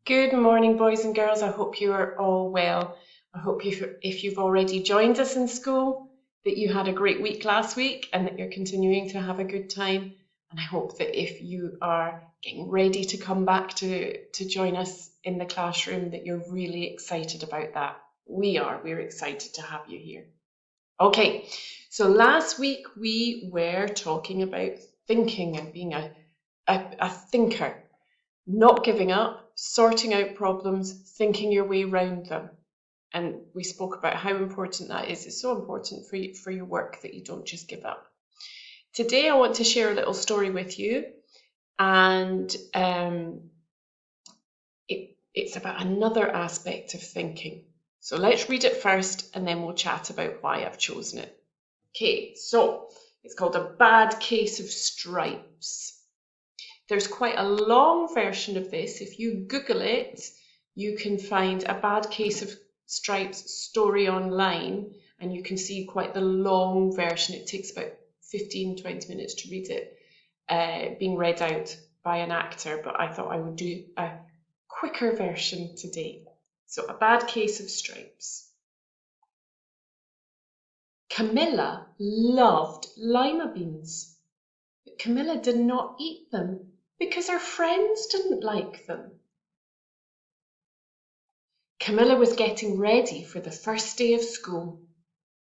Good morning, boys and girls. I hope you are all well. I hope if you've already joined us in school, that you had a great week last week and that you're continuing to have a good time. And I hope that if you are getting ready to come back to join us in the classroom, that you're really excited about that. We're excited to have you here. Okay, so last week we were talking about thinking and being a thinker. Not giving up, sorting out problems, thinking your way around them. And we spoke about how important that is. It's so important for your work that you don't just give up. Today I want to share a little story with you, and it's about another aspect of thinking. So let's read it first and then we'll chat about why I've chosen it. Okay, so it's called A Bad Case of Stripes. There's quite a long version of this. If you Google it, you can find A Bad Case of Stripes story online, and you can see quite the long version. It takes about 15-20 minutes to read it, being read out by an actor, but I thought I would do a quicker version today. So A Bad Case of Stripes. Camilla loved lima beans, but Camilla did not eat them because her friends didn't like them. Camilla was getting ready for the first day of school.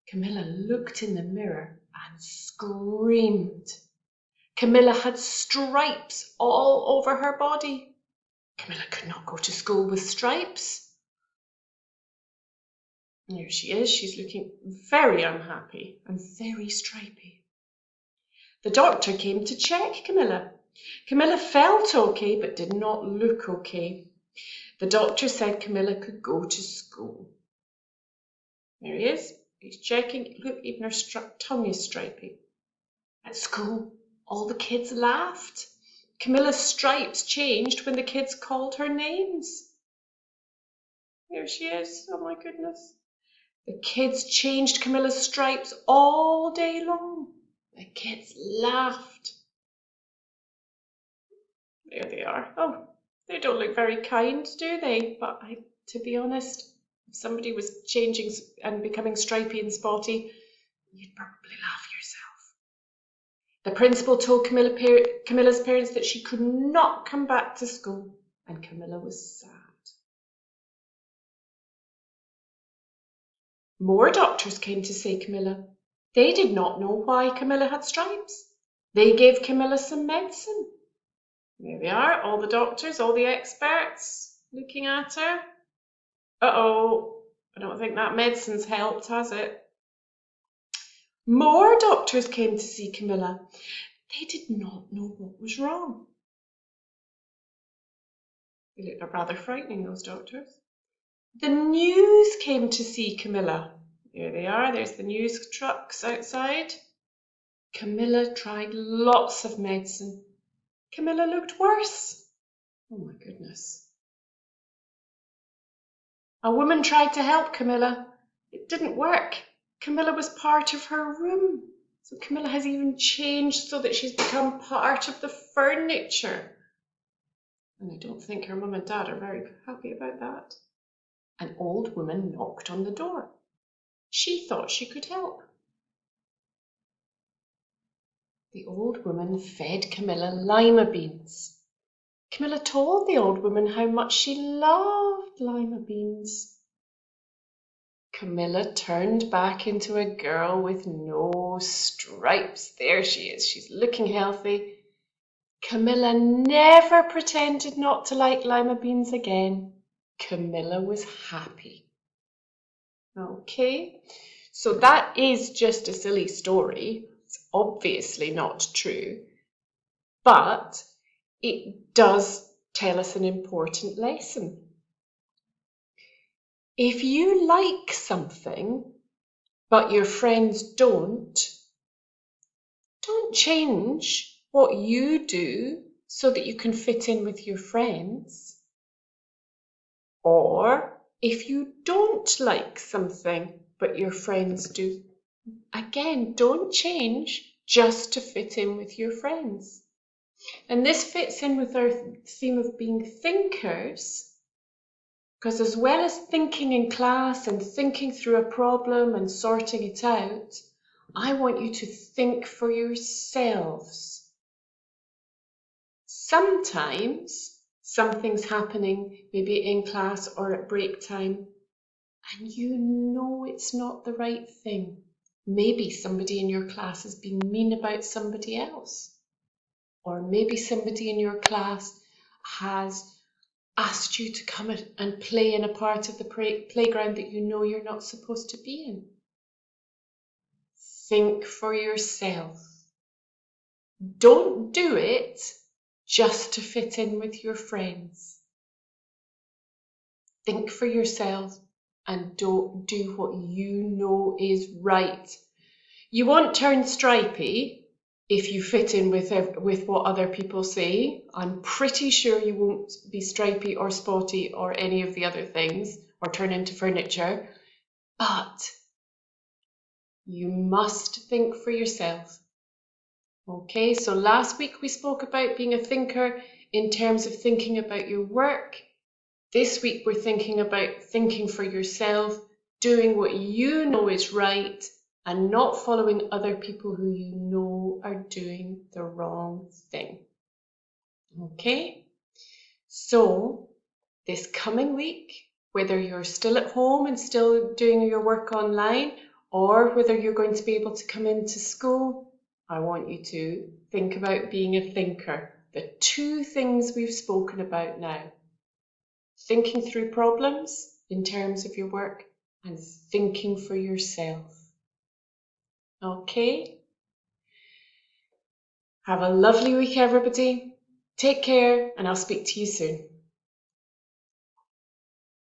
Camilla looked in the mirror and screamed. Camilla had stripes all over her body. Camilla could not go to school with stripes. And here she is. She's looking very unhappy and very stripy. The doctor came to check Camilla. Camilla felt okay, but did not look okay. The doctor said Camilla could go to school. There he is. He's checking. Look, even her tongue is stripy. At school, all the kids laughed. Camilla's stripes changed when the kids called her names. There she is. Oh my goodness. The kids changed Camilla's stripes all day long. The kids laughed. There they are. Oh, they don't look very kind, do they? But to be honest, if somebody was changing and becoming stripy and spotty, you'd probably laugh yourself. The principal told Camilla's parents that she could not come back to school, and Camilla was sad. More doctors came to see Camilla. They did not know why Camilla had stripes. They gave Camilla some medicine. There they are, all the doctors, all the experts looking at her. Uh-oh, I don't think that medicine's helped, has it? More doctors came to see Camilla. They did not know what was wrong. They looked rather frightening, those doctors. The news came to see Camilla. There they are, there's the news trucks outside. Camilla tried lots of medicine. Camilla looked worse. Oh my goodness. A woman tried to help Camilla. It didn't work. Camilla was part of her room. So Camilla has even changed so that she's become part of the furniture. And I don't think her mum and dad are very happy about that. An old woman knocked on the door. She thought she could help. The old woman fed Camilla lima beans. Camilla told the old woman how much she loved lima beans. Camilla turned back into a girl with no stripes. There she is. She's looking healthy. Camilla never pretended not to like lima beans again. Camilla was happy. Okay, so that is just a silly story. It's obviously not true, but it does tell us an important lesson. If you like something, but your friends don't change what you do so that you can fit in with your friends. Or if you don't like something, but your friends do, again, don't change just to fit in with your friends. And this fits in with our theme of being thinkers, Because as well as thinking in class and thinking through a problem and sorting it out, I want you to think for yourselves. Sometimes something's happening, maybe in class or at break time, and you know it's not the right thing. Maybe somebody in your class has been mean about somebody else. Or maybe somebody in your class has asked you to come and play in a part of the playground that you know you're not supposed to be in. Think for yourself. Don't do it just to fit in with your friends. Think for yourself and don't do what you know is right. You won't turn stripy if you fit in with what other people say. I'm pretty sure you won't be stripy or spotty or any of the other things or turn into furniture, but you must think for yourself. Okay, so last week we spoke about being a thinker in terms of thinking about your work. This week we're thinking about thinking for yourself, doing what you know is right and not following other people who you know are doing the wrong thing. Okay, so this coming week, whether you're still at home and still doing your work online or whether you're going to be able to come into school, I want you to think about being a thinker. The two things we've spoken about now. Thinking through problems in terms of your work and thinking for yourself. Okay? Have a lovely week, everybody. Take care, and I'll speak to you soon.